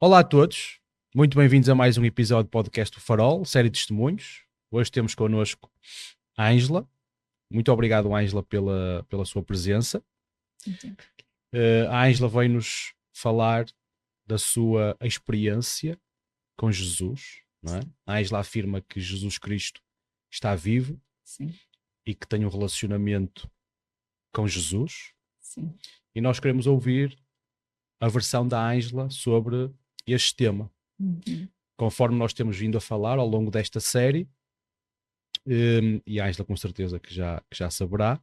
Olá a todos, muito bem-vindos a mais um episódio do podcast do Farol, série de testemunhos. Hoje temos connosco a Ângela. Muito obrigado, Ângela, pela sua presença. A Ângela veio-nos falar da sua experiência com Jesus, não é? A Ângela afirma que Jesus Cristo está vivo. Sim. E que tem um relacionamento com Jesus. Sim. E nós queremos ouvir a versão da Ângela sobre este tema. Conforme nós temos vindo a falar ao longo desta série, e a Ângela com certeza que já saberá,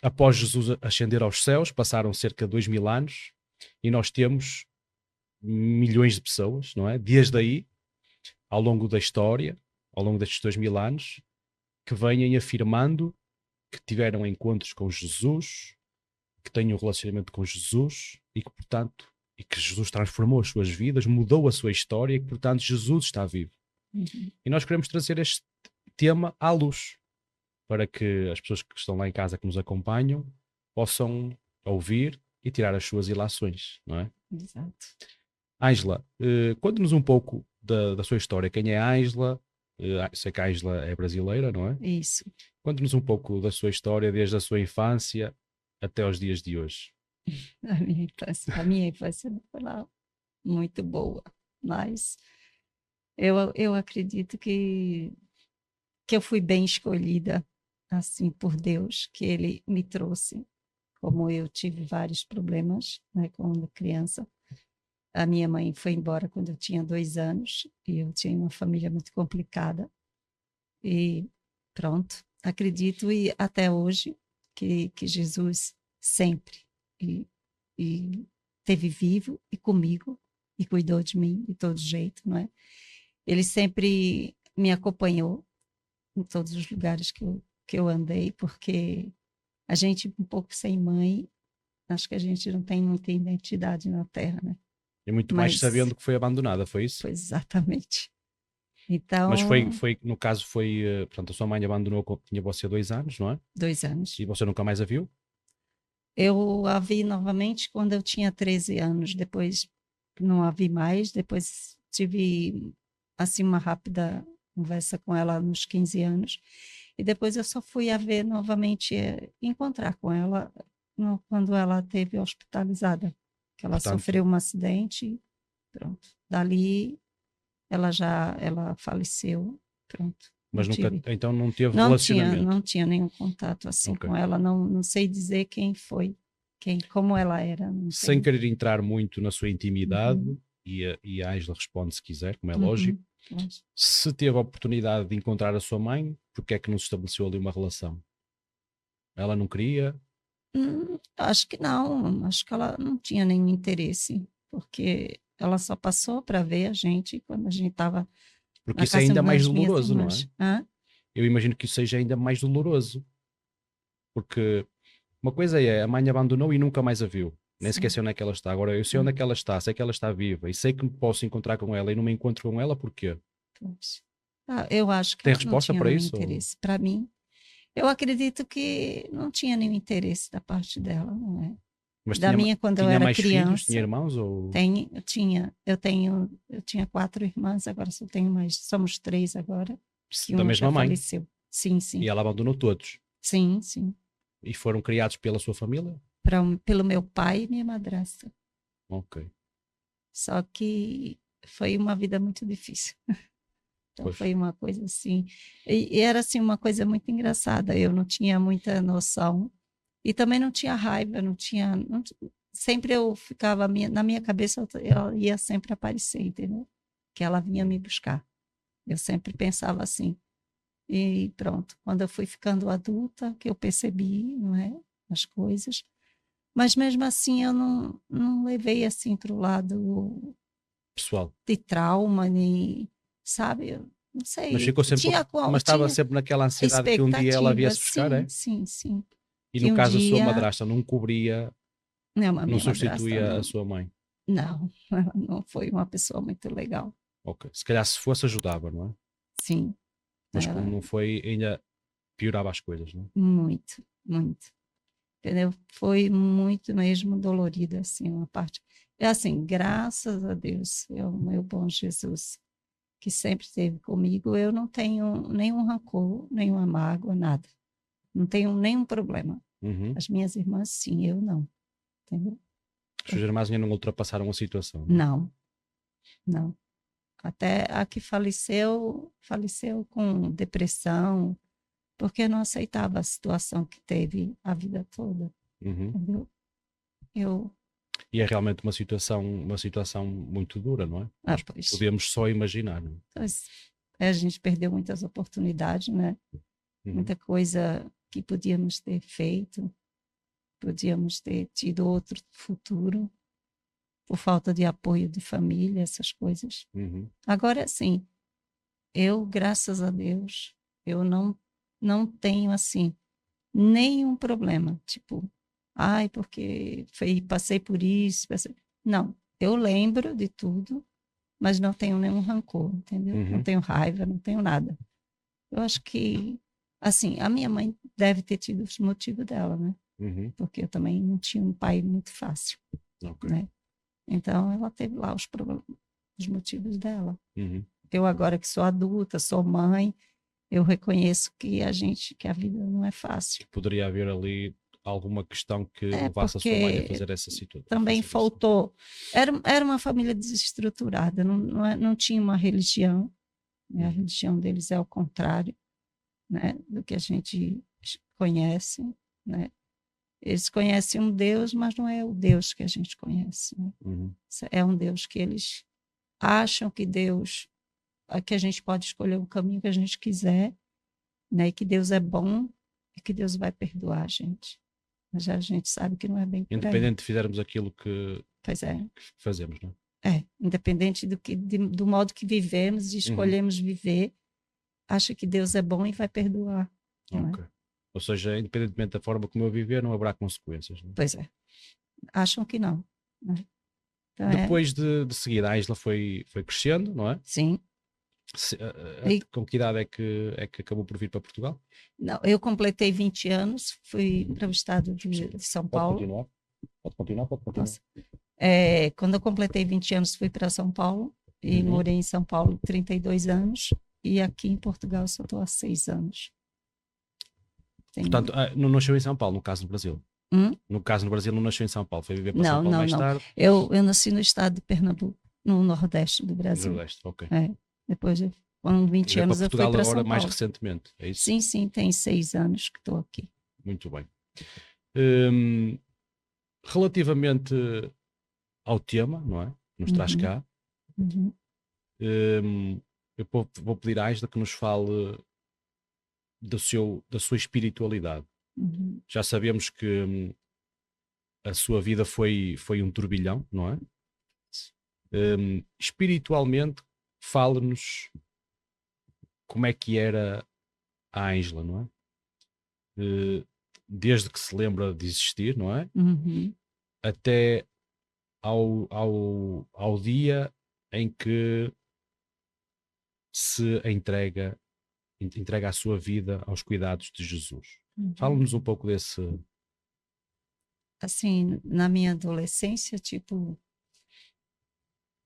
após Jesus ascender aos céus, passaram cerca de 2000 anos e nós temos milhões de pessoas, não é? Desde aí, ao longo da história, ao longo destes 2000 anos, que vêm afirmando que tiveram encontros com Jesus, que têm um relacionamento com Jesus e que, portanto, e que Jesus transformou as suas vidas, mudou a sua história e que, portanto, Jesus está vivo. E nós queremos trazer este tema à luz para que as pessoas que estão lá em casa, que nos acompanham, possam ouvir e tirar as suas ilações, não é? Exato. Ângela, conte-nos um pouco da sua história. Quem é a Ângela? Sei que a Ângela é brasileira, não é? Isso. Conte-nos um pouco da sua história, desde a sua infância até os dias de hoje. A minha infância não foi lá muito boa, mas eu acredito que eu fui bem escolhida assim por Deus, que Ele me trouxe. Como eu tive vários problemas, né, quando criança. A minha mãe foi embora quando eu tinha 2 anos e eu tinha uma família muito complicada. E pronto, acredito e até hoje que Jesus sempre e esteve vivo e comigo e cuidou de mim de todo jeito, não é? Ele sempre me acompanhou em todos os lugares que eu andei, porque a gente um pouco sem mãe, acho que a gente não tem muita identidade na Terra, né? E muito mais sabendo que foi abandonada, foi isso? Foi exatamente. Então, mas no caso portanto, a sua mãe abandonou quando tinha você 2 anos, não é? 2 anos. E você nunca mais a viu? Eu a vi novamente quando eu tinha 13 anos, depois não a vi mais, depois tive assim uma rápida conversa com ela nos 15 anos, e depois eu só fui a ver novamente, encontrar com ela quando ela esteve hospitalizada, que ela sofreu um acidente, e pronto. Dali ela faleceu, pronto. Mas então não teve relacionamento? Não tinha nenhum contato assim com ela, não sei dizer quem foi, como ela era. Sem querer entrar muito na sua intimidade, e a Ângela responde se quiser, como é lógico. Se teve a oportunidade de encontrar a sua mãe, porque é que não se estabeleceu ali uma relação? Ela não queria? Acho que não, acho que ela não tinha nenhum interesse, porque ela só passou para ver a gente quando a gente estava. Porque isso é ainda mais doloroso, não é? Eu imagino que isso seja ainda mais doloroso. Porque uma coisa é, a mãe abandonou e nunca mais a viu. Nem sequer sei onde é que ela está. Agora, eu sei onde é que ela está, sei que ela está viva e sei que me posso encontrar com ela e não me encontro com ela, porquê? Eu acho que tem ela resposta não tinha para nenhum isso? interesse. Para mim, eu acredito que não tinha nenhum interesse da parte dela, não é? Mas quando eu tinha era mais criança, filhos? Tinha irmãos? Ou... Eu tinha 4 irmãs, agora só tenho mais, somos 3 agora. Da mesma mãe? Faleceu. Sim, sim. E ela abandonou todos? Sim, sim. E foram criados pela sua família? Pelo meu pai e minha madrasta. Ok. Só que foi uma vida muito difícil. Então foi uma coisa assim, e era assim uma coisa muito engraçada, eu não tinha muita noção, e também não tinha raiva, sempre eu ficava, na minha cabeça ela ia sempre aparecer, entendeu? Que ela vinha me buscar, eu sempre pensava assim, e pronto, quando eu fui ficando adulta, que eu percebi, não é, as coisas, mas mesmo assim eu não levei assim para o lado pessoal, de trauma, nem, sabe, eu não sei. Mas ficou sempre, mas estava sempre naquela ansiedade que um dia ela viesse buscar, é? Sim, sim. E no caso a sua madrasta não cobria, não substituía a sua mãe? Não, ela não foi uma pessoa muito legal. Ok, se calhar se fosse ajudava, não é? Sim. Mas como não foi, ainda piorava as coisas, não é? Muito, muito. Entendeu? Foi muito mesmo dolorida, assim, uma parte. É assim, graças a Deus, é o meu bom Jesus, que sempre esteve comigo, eu não tenho nenhum rancor, nenhuma mágoa, nada. Não tenho nenhum problema. Uhum. As minhas irmãs, sim, eu não. Entendeu? Os seus irmãos ainda não ultrapassaram a situação, não é? Não, não. Até a que faleceu, faleceu com depressão, porque não aceitava a situação que teve a vida toda, Uhum. entendeu? Eu, E é realmente uma situação muito dura, não é? Nós pois, podemos só imaginar, não é? pois, a gente perdeu muitas oportunidades, né? Uhum. Muita coisa que podíamos ter feito, podíamos ter tido outro futuro, por falta de apoio de família, essas coisas. Uhum. Agora, sim, eu, graças a Deus, eu não tenho, assim, nenhum problema. Tipo, ai, porque passei por isso. Não, eu lembro de tudo, mas não tenho nenhum rancor, entendeu? Não Uhum. tenho raiva, não tenho nada. Eu acho que, assim, a minha mãe deve ter tido os motivos dela, né? Uhum. Porque eu também não tinha um pai muito fácil, Ok. né? Então, ela teve lá os motivos dela. Uhum. Eu agora que sou adulta, sou mãe, eu reconheço que a vida não é fácil. Poderia haver ali alguma questão que É levasse a sua mãe a porque fazer essa situação, a também fazer isso. faltou. Era uma família desestruturada, não tinha uma religião, né? A Uhum. religião deles é o contrário, né, do que a gente conhece, né? Eles conhecem um Deus, mas não é o Deus que a gente conhece, né? Uhum. É um Deus que eles acham que a gente pode escolher o caminho que a gente quiser, né? E que Deus é bom e que Deus vai perdoar a gente. Mas já a gente sabe que não é bem por aí. Independente de fizermos aquilo Pois é. que fazemos, não Independente do modo que vivemos e é? Uhum. escolhemos viver, acha que Deus é bom e vai perdoar, não é? Ok. Ou seja, independentemente da forma como eu viver, não haverá consequências, não é? Pois é, acham que não, né? Então Depois de seguir, a Isla foi crescendo, não é? sim. E, Com que idade é que acabou por vir para Portugal? não, eu completei 20 anos, fui para o estado Desculpa. de São Pode Paulo. continuar? Pode continuar, pode continuar. Nossa. Quando eu completei 20 anos, fui para São Paulo e Uhum. morei em São Paulo 32 anos e aqui em Portugal só estou há 6 anos. Portanto, não nasceu em São Paulo, no caso no Brasil. Hum? No caso no Brasil, não nasceu em São Paulo, foi viver para São Não, Paulo não, mais não. tarde. Eu nasci no estado de Pernambuco, no Nordeste do No Brasil. Nordeste, ok. Depois, com 20 Veio para anos, eu fui Portugal para agora São mais Paulo. recentemente, é isso? Sim, sim, tem 6 anos que estou aqui. Muito bem. Hum, Relativamente ao tema, não é? Nos traz Uhum, cá, uhum, eu vou pedir à Isla que nos fale da sua espiritualidade. uhum. Já sabemos que a sua vida foi um turbilhão, não é? Espiritualmente, fale-nos como é que era a Ângela, não é? Desde que se lembra de existir, não é? Uhum. Até ao dia em que se entrega a sua vida aos cuidados de Jesus. Uhum. Fala-nos um pouco desse. Assim, na minha adolescência, tipo,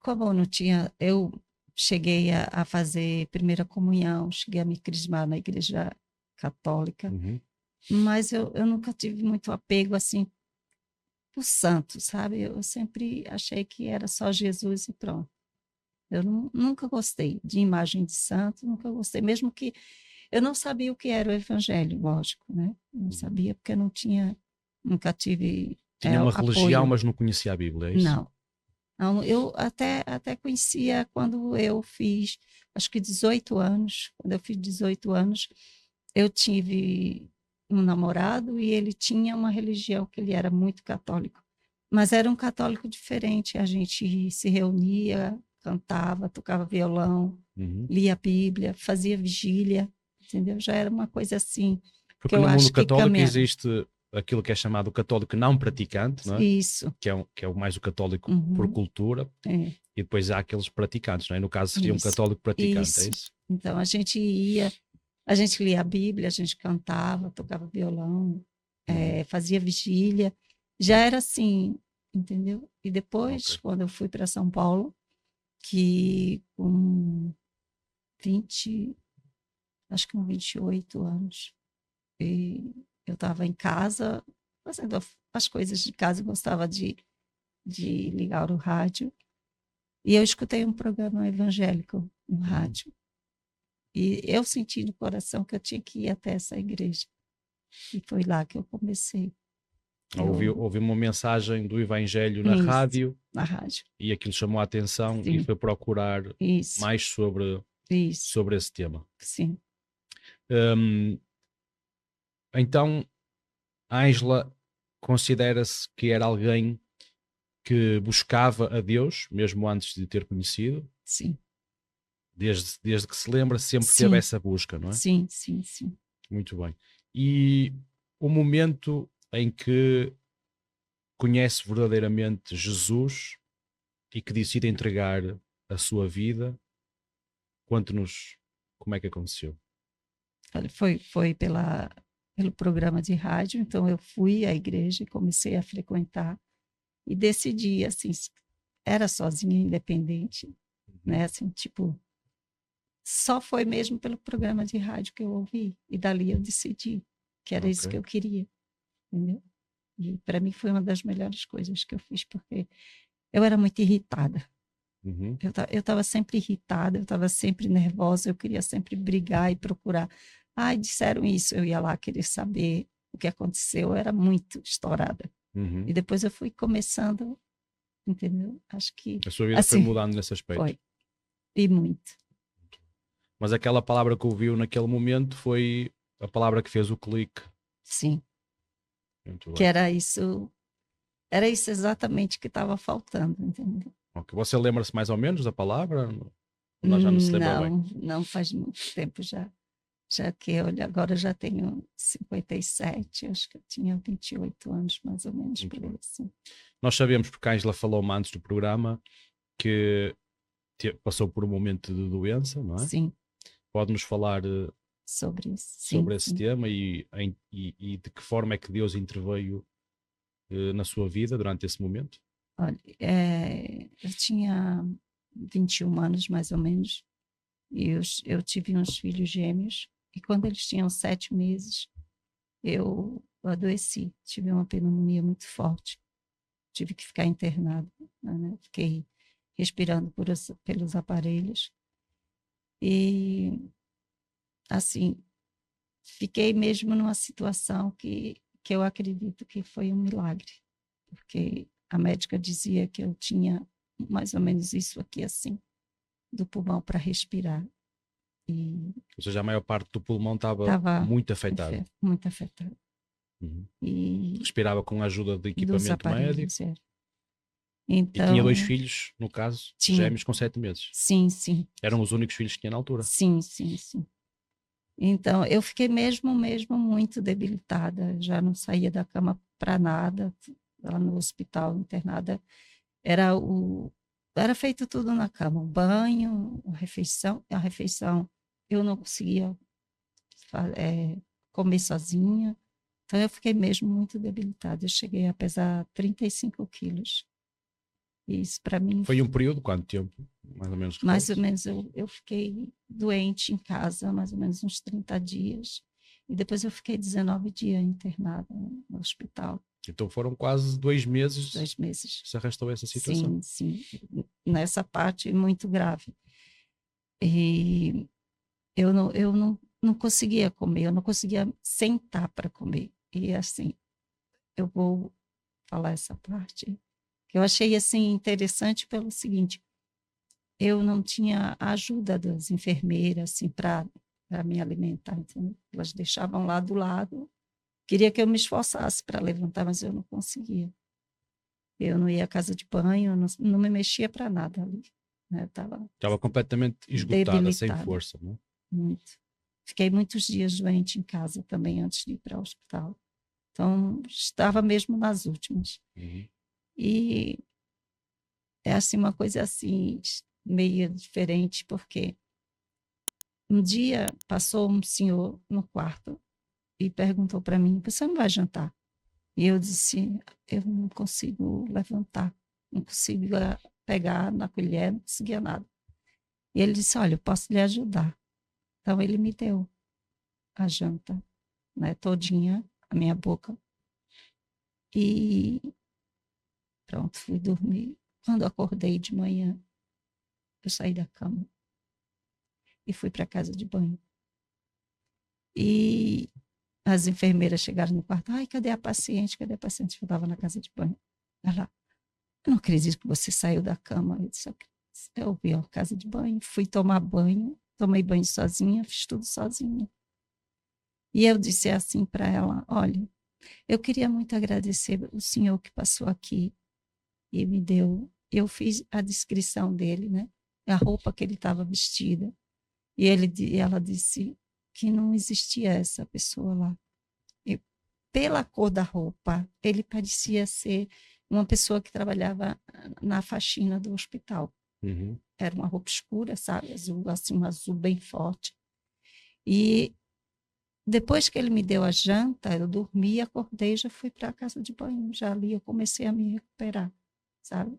como eu não tinha, eu cheguei a fazer primeira comunhão, cheguei a me crismar na igreja católica, Uhum. mas eu nunca tive muito apego, assim, por santo, sabe? Eu sempre achei que era só Jesus e pronto. Eu nunca gostei de imagem de santo, nunca gostei, mesmo que eu não sabia o que era o evangelho, lógico, né? Eu não Uhum. sabia porque eu não tinha, nunca tive Tinha uma religião, apoio. mas não conhecia a Bíblia, é isso? Não, não, eu até conhecia quando eu fiz, acho que 18 anos, quando eu fiz 18 anos, eu tive um namorado e ele tinha uma religião que ele era muito católico, mas era um católico diferente, a gente se reunia, cantava, tocava violão, Uhum. lia a Bíblia, fazia vigília, entendeu? Já era uma coisa assim, que Porque eu no mundo acho que católico caminhava. existe aquilo que é chamado católico não praticante, não é? Isso, Que é o mais o católico por uhum, cultura, é, e depois há aqueles praticantes, não é? No caso seria um isso, católico praticante, é isso. isso? Então a gente ia, a gente lia a Bíblia, a gente cantava, tocava violão, Uhum. fazia vigília. Já era assim, entendeu? E depois, Ok. quando eu fui para São Paulo, que com 20, acho que com 28 anos, e eu estava em casa, fazendo as coisas de casa, eu gostava de ligar o rádio, e eu escutei um programa evangélico no rádio. E eu senti no coração que eu tinha que ir até essa igreja. E foi lá que eu comecei. Houve uma mensagem do Evangelho na Isso, rádio na rádio. e aquilo chamou a atenção e Sim, foi procurar isso, mais isso, sobre esse tema. sim, Hum, então, a Ângela considera-se que era alguém que buscava a Deus, mesmo antes de ter conhecido, sim, desde que se lembra, sempre teve sim, essa busca, não é? sim, sim, sim. Muito bem. E o momento em que conhece verdadeiramente Jesus e que decide entregar a sua vida, conte-nos como é que aconteceu. Olha, foi pelo programa de rádio, então eu fui à igreja e comecei a frequentar e decidi, assim, era sozinha, independente, Uhum. né, assim, tipo, só foi mesmo pelo programa de rádio que eu ouvi, e dali eu decidi que era isso que Ok. eu queria, entendeu? E para mim foi uma das melhores coisas que eu fiz, porque eu era muito irritada. Uhum. Eu estava sempre irritada, eu estava sempre nervosa, eu queria sempre brigar e procurar. Ai, disseram isso, eu ia lá querer saber o que aconteceu, eu era muito estourada. Uhum. E depois eu fui começando, entendeu? Acho que, A sua vida foi assim, mudando nesse aspecto. foi. E muito. Mas aquela palavra que ouviu naquele momento foi a palavra que fez o clique. Sim, Muito que bem. era isso exatamente que estava faltando, entendeu? Ok. Você lembra-se mais ou menos da palavra? Ou já não se lembra bem? Não, não faz muito tempo já. Já que, olha, agora já tenho 57, acho que eu tinha 28 anos, mais ou menos, Muito por bem. aí assim. Nós sabemos, porque a Ângela falou-me antes do programa, que passou por um momento de doença, não é? Sim, Pode-nos falar sobre isso. Sim, sobre esse sim. tema e de que forma é que Deus interveio na sua vida durante esse momento? Olha, eu tinha 21 anos, mais ou menos, e eu tive uns filhos gêmeos, e quando eles tinham 7 meses, eu adoeci, tive uma pneumonia muito forte, tive que ficar internada, né? Fiquei respirando pelos aparelhos, e, assim, fiquei mesmo numa situação que eu acredito que foi um milagre, porque a médica dizia que eu tinha mais ou menos isso aqui assim, do pulmão para respirar. E Ou seja, a maior parte do pulmão estava estava muito afetado. muito afetada. Uhum. E Respirava com a ajuda de dos equipamento médico aparelhos, é. e tinha dois Então, filhos, no caso, tinha. gêmeos com 7 meses. Sim, sim. Eram os únicos filhos que tinha na altura. Sim, sim, sim. Então, eu fiquei mesmo muito debilitada. Já não saía da cama para nada. Lá no hospital, internada, Era o era feito tudo na cama, o banho, a refeição eu não conseguia comer sozinha, então eu fiquei mesmo muito debilitada. Eu cheguei a pesar 35 quilos. E isso para mim, Foi um período, quanto tempo? Mais ou menos mais ou recordo-se? menos, eu fiquei doente em casa, mais ou menos uns 30 dias. E depois eu fiquei 19 dias internada no hospital, Então foram quase 2 meses 2 meses. que se arrastou essa situação. Sim, sim, nessa parte muito grave. E eu não conseguia comer, eu não conseguia sentar para comer. E assim, eu vou falar essa parte, que eu achei assim interessante pelo seguinte, eu não tinha a ajuda das enfermeiras assim para me alimentar, entendeu? Elas deixavam lá do lado, queria que eu me esforçasse para levantar, mas eu não conseguia. Eu não ia à casa de banho, não me mexia para nada ali, né? Eu estava Estava completamente esgotada, sem debilitada. força, não é? Muito. Fiquei muitos dias doente em casa também antes de ir para o hospital. Então, estava mesmo nas últimas. Uhum. E é assim uma coisa assim meio diferente, porque um dia passou um senhor no quarto e perguntou para mim: "Você não vai jantar?" E eu disse, eu não consigo levantar, não consigo pegar na colher, não conseguia nada. E ele disse, olha, eu posso lhe ajudar. Então ele me deu a janta, né, todinha, a minha boca. E pronto, fui dormir. Quando acordei de manhã, eu saí da cama e fui para a casa de banho. E as enfermeiras chegaram no quarto. Ai, cadê a paciente? Cadê a paciente? Eu estava na casa de banho. Ela, eu não acredito que você saiu da cama. Eu disse, eu vi a casa de banho, fui tomar banho, tomei banho sozinha, fiz tudo sozinha. E eu disse assim para ela, olha, eu queria muito agradecer o senhor que passou aqui e me deu. Eu fiz a descrição dele, né? A roupa que ele estava vestida. E ela disse que não existia essa pessoa lá. E pela cor da roupa, ele parecia ser uma pessoa que trabalhava na faxina do hospital. Uhum. Era uma roupa escura, sabe? Azul, assim, um azul bem forte. E depois que ele me deu a janta, eu dormi, acordei, já fui para a casa de banho. Já ali eu comecei a me recuperar, sabe?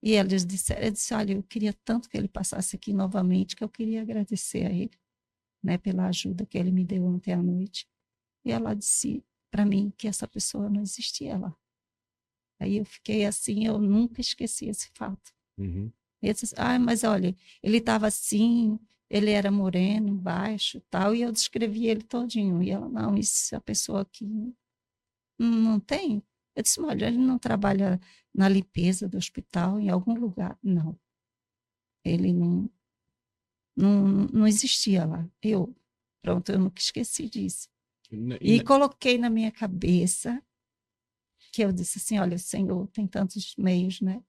E eles disseram, eu disse, olha, eu queria tanto que ele passasse aqui novamente, que eu queria agradecer a ele, né, pela ajuda que ele me deu ontem à noite. E ela disse para mim que essa pessoa não existia lá. Aí eu fiquei assim, eu nunca esqueci esse fato. Uhum. E eu disse, mas olha, ele estava assim, ele era moreno, baixo, tal, e eu descrevi ele todinho. E ela, não, isso a pessoa aqui não tem. Eu disse, olha, ele não trabalha na limpeza do hospital, em algum lugar. Não, ele não existia lá. Pronto, eu nunca esqueci disso. E coloquei na minha cabeça que eu disse assim, olha, o Senhor tem tantos meios, né?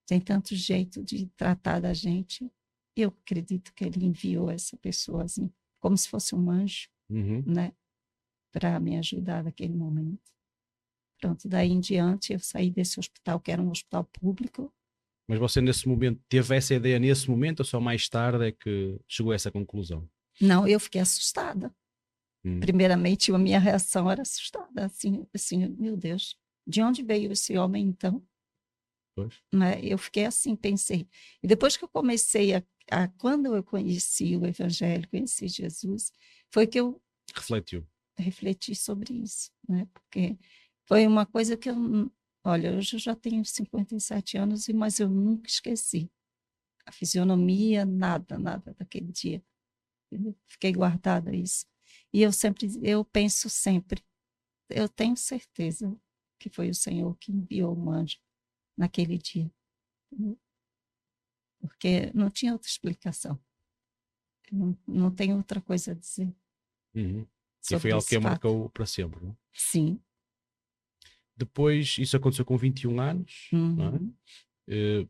Tem tanto jeito de tratar da gente. Eu acredito que ele enviou essa pessoa assim, como se fosse um anjo, Uhum. né? Para me ajudar naquele momento. Pronto, daí em diante eu saí desse hospital, que era um hospital público. Mas você nesse momento teve essa ideia nesse momento ou só mais tarde é que chegou a essa conclusão? Não, eu fiquei assustada. Primeiramente, a minha reação era assustada, assim, meu Deus, de onde veio esse homem então? Pois. Né? Eu fiquei assim, pensei. E depois que eu comecei quando eu conheci o Evangelho, conheci Jesus, foi que eu Refletiu. refleti sobre isso, né? Porque foi uma coisa que olha, hoje eu já tenho 57 anos, mas eu nunca esqueci. A fisionomia, nada daquele dia. Fiquei guardada isso. E eu penso sempre, eu tenho certeza que foi o Senhor que enviou o anjo naquele dia. Porque não tinha outra explicação. Não tem outra coisa a dizer Uhum. E foi sobre algo que esse a fato. marcou para sempre, não é? Sim. Depois, isso aconteceu com 21 anos, não é? Uhum.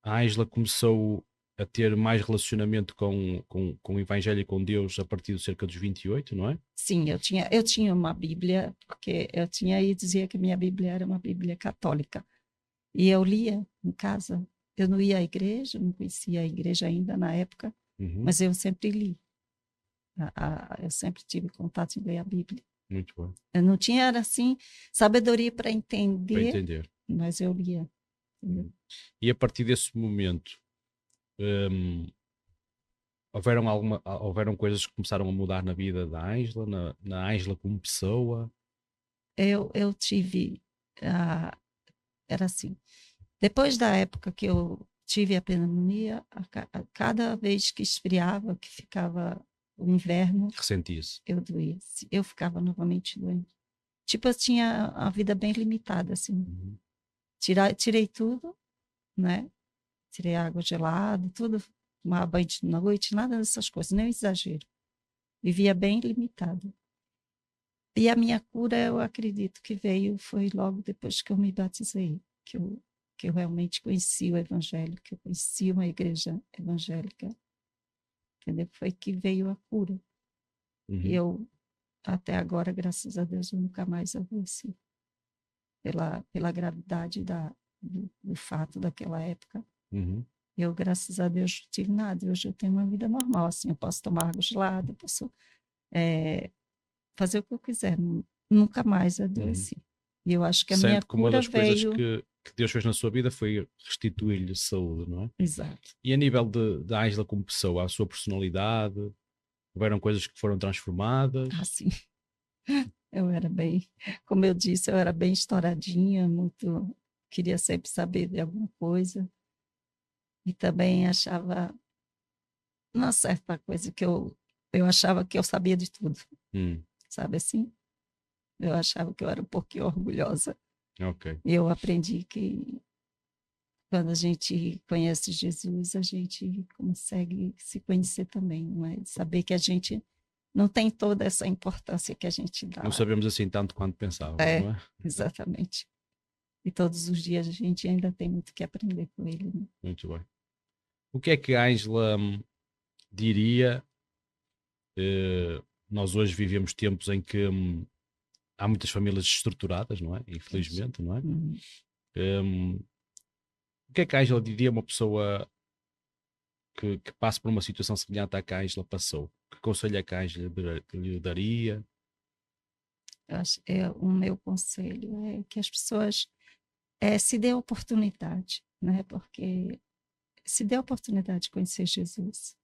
A Ângela começou a ter mais relacionamento com o Evangelho e com Deus a partir de cerca dos 28, não é? Sim, eu tinha uma Bíblia, porque eu tinha e dizia que minha Bíblia era uma Bíblia católica. E eu lia em casa. Eu não ia à igreja, não conhecia a igreja ainda na época, Uhum. mas eu sempre li. Eu sempre tive contato em ler a Bíblia. Muito bom. Eu não tinha, era assim, sabedoria para Para entender, entender. mas eu lia. Uhum. E a partir desse momento, houveram coisas que começaram a mudar na vida da Ângela, na Ângela como pessoa? Eu tive, era assim, depois da época que eu tive a pneumonia, a cada vez que esfriava, que ficava o inverno, Ressentia-se. eu doía. Eu ficava novamente doente. Tipo, eu tinha a vida bem limitada, assim. Uhum. Tirei tudo, né? Tirei água gelada, tudo, tomava banho de noite, nada dessas coisas, nem exagero. Vivia bem limitada. E a minha cura, eu acredito que foi logo depois que eu me batizei, que eu realmente conheci o Evangelho, que eu conheci uma igreja evangélica, entendeu? Foi que veio a cura. Uhum. E eu, até agora, graças a Deus, eu nunca mais adoeci. Pela gravidade do fato daquela época. Uhum. Eu, graças a Deus, não tive nada. Hoje eu tenho uma vida normal, assim, eu posso tomar água gelada, posso fazer o que eu quiser. Nunca mais Uhum. adoeci. E eu acho que a minha Sente que uma cura das coisas veio. que Deus fez na sua vida foi restituir-lhe saúde, não é? Exato. E a nível de Ângela como pessoa, a sua personalidade, houveram coisas que foram transformadas? Assim, eu era bem, como eu disse, eu era bem estouradinha, muito, queria sempre saber de alguma coisa. E também achava uma certa coisa que eu achava que eu sabia de tudo, Hum, sabe assim? Eu achava que eu era um pouquinho orgulhosa. ok. E eu aprendi que quando a gente conhece Jesus, a gente consegue se conhecer também, não é? Saber que a gente não tem toda essa importância que a gente Não dá. sabemos assim tanto quanto pensávamos, É, não é? exatamente. E todos os dias a gente ainda tem muito que aprender com ele, né? Muito bem. O que é que a Ângela diria? eh, Nós hoje vivemos tempos em que há muitas famílias estruturadas, não é? Pois. Infelizmente, não é? Hum, Hum, o que é que a Ângela diria a uma pessoa que passe por uma situação semelhante à que a Ângela passou? Que conselho é que a Ângela lhe daria? o meu conselho é que as pessoas se dê a oportunidade, né? Porque se dê a oportunidade de conhecer Jesus,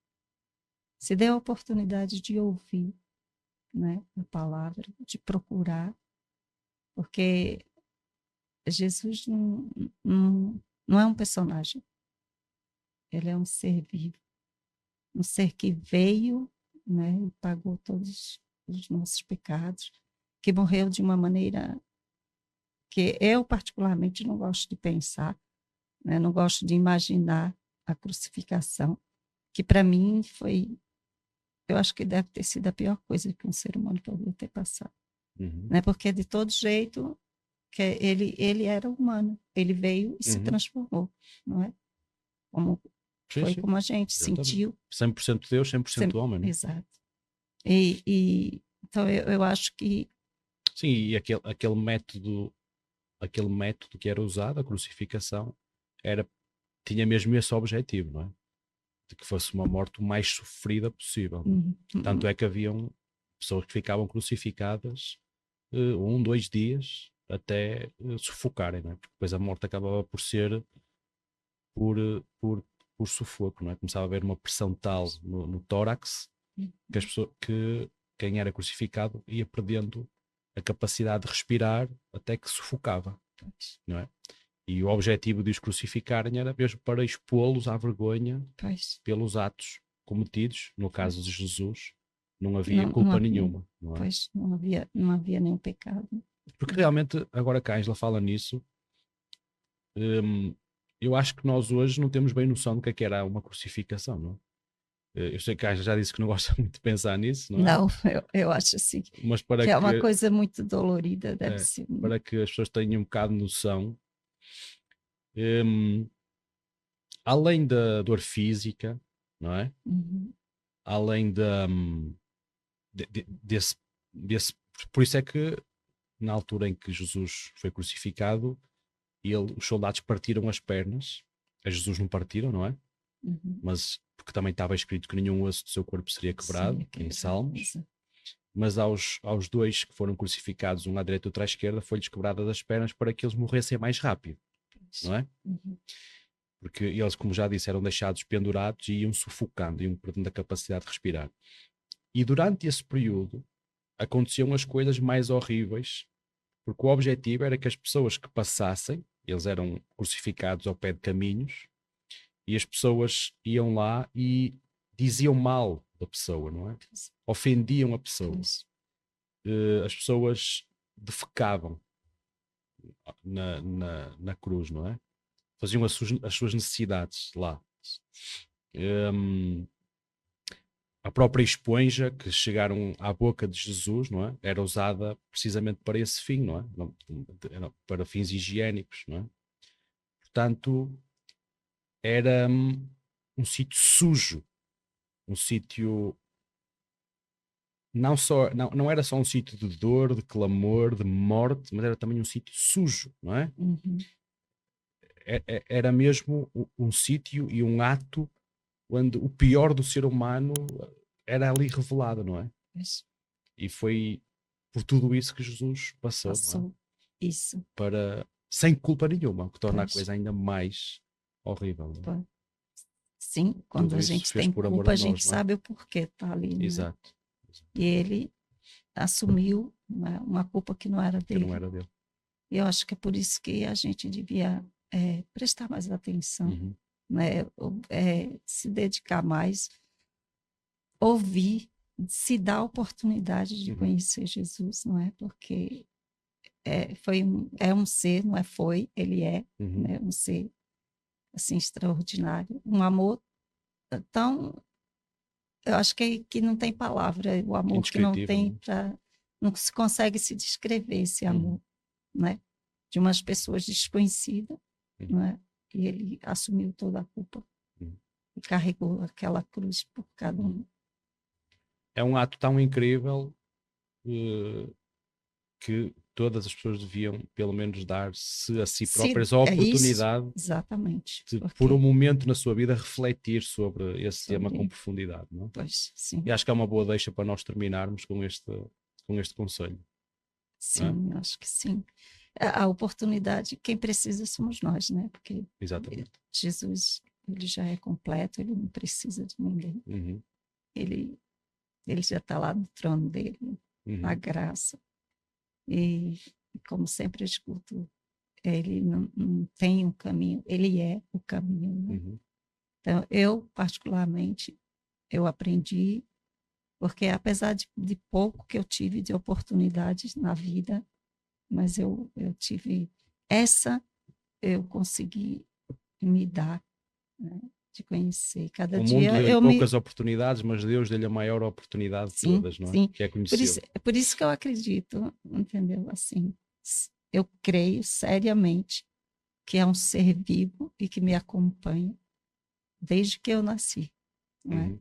se dê a oportunidade de ouvir, né, a palavra, de procurar, porque Jesus não é um personagem, ele é um ser vivo, um ser que veio, né, e pagou todos os nossos pecados, que morreu de uma maneira que eu particularmente não gosto de pensar, né, não gosto de imaginar a crucificação, que para mim foi, eu acho que deve ter sido a pior coisa que um ser humano poderia ter passado, Uhum, né, porque de todo jeito que ele era humano, ele veio e se uhum. transformou, não é? Como, Sim, foi sim, como a gente exatamente. sentiu, 100% Deus, 100% sempre, homem, não é? exato. Então eu acho que Sim, e aquele método que era usado, a crucificação, era, tinha mesmo esse objetivo, não é? De que fosse uma morte o mais sofrida possível, não é? hum, Tanto é que haviam pessoas que ficavam crucificadas 1, 2 dias até sufocarem, não é? Porque depois a morte acabava por ser por, eh, por, por sufoco, não é? Começava a haver uma pressão tal no tórax que, que quem era crucificado ia perdendo a capacidade de respirar até que sufocava, não é? E o objetivo de os crucificarem era mesmo para expô-los à vergonha pois, pelos atos cometidos. No pois, caso de Jesus, não havia não culpa havia, nenhuma, não é? pois, não havia nenhum pecado. Porque realmente, agora que a Ângela fala nisso, hum, eu acho que nós hoje não temos bem noção do que era uma crucificação, não é? Eu sei que a Ângela já disse que não gosta muito de pensar nisso, não é? Não, eu acho assim, Mas para que é uma que, coisa muito dolorida, deve eh, ser. para que as pessoas tenham um bocado de noção, hum, além da dor física, não é? Uhum, Além desse, desse. Por isso é que, na altura em que Jesus foi crucificado, os soldados partiram as pernas. A Jesus não partiram, não é? uhum. Mas porque também estava escrito que nenhum osso do seu corpo seria quebrado, Seria em quebrado, Salmos. exato. Mas aos dois que foram crucificados, um à direita e outro à esquerda, foi-lhes quebradas as pernas para que eles morressem mais rápido, Pois. não é? Uhum, Porque eles, como já disse, eram deixados pendurados e iam sufocando, iam perdendo a capacidade de respirar. E durante esse período aconteciam as coisas mais horríveis, porque o objetivo era que as pessoas que passassem, eles eram crucificados ao pé de caminhos, e as pessoas iam lá e diziam mal da pessoa, não é? pois, Ofendiam a pessoa. pois. As pessoas defecavam na cruz, não é? Faziam as suas necessidades lá. Um, a própria esponja que chegaram à boca de Jesus, não é? Era usada precisamente para esse fim, não é? Era para fins higiênicos, não é? Portanto, era um sítio sujo, um sítio não era só um sítio de dor, de clamor, de morte, mas era também um sítio sujo, não é? Uhum, Era mesmo um sítio e um ato onde o pior do ser humano era ali revelado, não é? pois. E foi por tudo isso que Jesus passou, não é? Passou. Isso. para, sem culpa nenhuma, o que torna a Pois. coisa ainda mais horrível. Não é? Pois. Sim, quando Tudo a isso gente fez tem por amor culpa, de a gente nós, não é? sabe o porquê tá ali, né? Exato. E ele assumiu uma culpa que não era Que não dele. era dele. E eu acho que é por isso que a gente devia prestar mais atenção, Uhum. né? Se dedicar mais, ouvir, se dar a oportunidade de Uhum. conhecer Jesus, não é? Porque é um ser, não é? Ele é, Uhum. né? Um ser assim extraordinário, um amor tão, eu acho que não tem palavra, o amor que não Indescritível, tem não para, não se consegue se descrever esse é? amor, né? De umas pessoas desconhecidas, Uhum. não é? E ele assumiu toda a culpa Uhum. e carregou aquela cruz por cada um. É um ato tão incrível que todas as pessoas deviam, pelo menos, dar-se a si Se próprias a é isso, oportunidade exatamente, de, por um porque momento na sua vida, refletir sobre esse tema com sobre, profundidade. Não é? pois, sim, E acho que é uma boa deixa para nós terminarmos com este conselho. Não é? sim, acho que sim. A oportunidade, quem precisa somos nós, né? Porque Exatamente. Jesus, ele já é completo, ele não precisa de ninguém. Uhum. Ele, ele já está lá no trono dele, a Uhum. graça. E como sempre eu escuto, ele não tem um caminho, ele é o caminho, né? Uhum. Então, eu, particularmente, eu aprendi, porque apesar de pouco que eu tive de oportunidades na vida, mas eu tive essa, eu consegui me dar, né? De conhecer. Cada O mundo dia deu-lhe eu me. poucas oportunidades, mas Deus deu-lhe a maior oportunidade de Sim, todas, não é? sim. Que é conhecê-lo. É por isso que eu acredito, entendeu? Assim, eu creio seriamente que é um ser vivo e que me acompanha desde que eu nasci, não é? Uhum.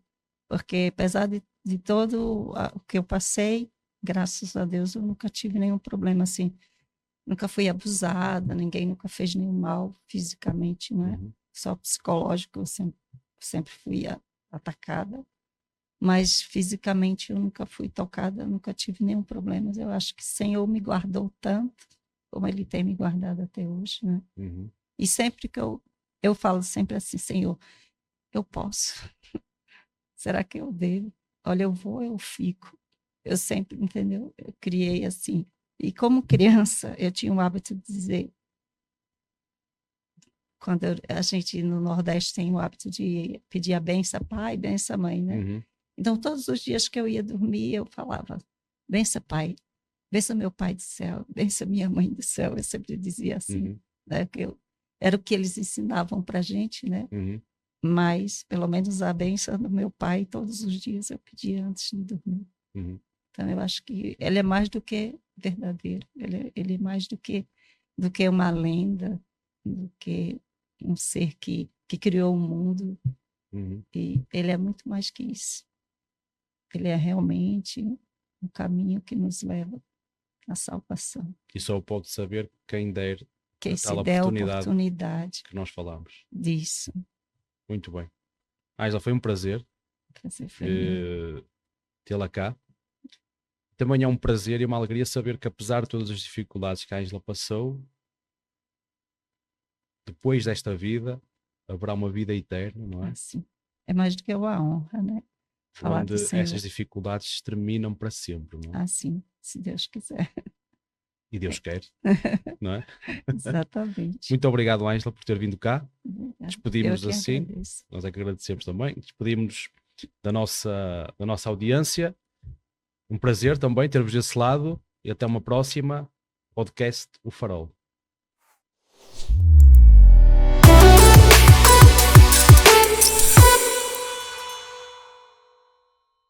Porque apesar de todo o que eu passei, graças a Deus eu nunca tive nenhum problema assim, nunca fui abusada, ninguém nunca fez nenhum mal fisicamente, não é? Uhum. Só psicológico, eu sempre fui atacada, mas fisicamente eu nunca fui tocada, nunca tive nenhum problema. Eu acho que o Senhor me guardou tanto, como Ele tem me guardado até hoje, né? Uhum. E sempre que eu falo sempre assim, Senhor, eu posso. Será que eu devo? Olha, eu vou, eu fico. Eu sempre, entendeu? Eu criei assim. E como criança, eu tinha o hábito de dizer, quando a gente no Nordeste tem o hábito de pedir a benção pai, benção mãe, né? Uhum. Então, todos os dias que eu ia dormir, eu falava, benção pai, benção meu pai do céu, benção minha mãe do céu. Eu sempre dizia assim, Uhum. né? Era o que eles ensinavam para a gente, né? Uhum. Mas, pelo menos a benção do meu pai, todos os dias eu pedia antes de dormir. Uhum. Então, eu acho que ele é mais do que verdadeiro, ele é mais do que uma lenda, do que um ser que criou o mundo, Uhum. e ele é muito mais que isso. Ele é realmente um caminho que nos leva à salvação. E só o pode saber quem der Quem a se tal der a oportunidade oportunidade que nós falamos. disso, Muito bem. Ângela, foi um prazer fazer foi meu. tê-la cá. Também é um prazer e uma alegria saber que, apesar de todas as dificuldades que a Ângela passou, depois desta vida haverá uma vida eterna, não é? Assim, é mais do que uma honra, né? Falar do Onde essas Senhor dificuldades terminam para sempre, não é? assim, se Deus quiser. E Deus quer, não é? Exatamente. Muito obrigado, Ângela, por ter vindo cá. Eu Despedimos que assim, agradeço. nós é que agradecemos também. Despedimos da nossa audiência. Um prazer também ter-vos desse lado e até uma próxima podcast O Farol.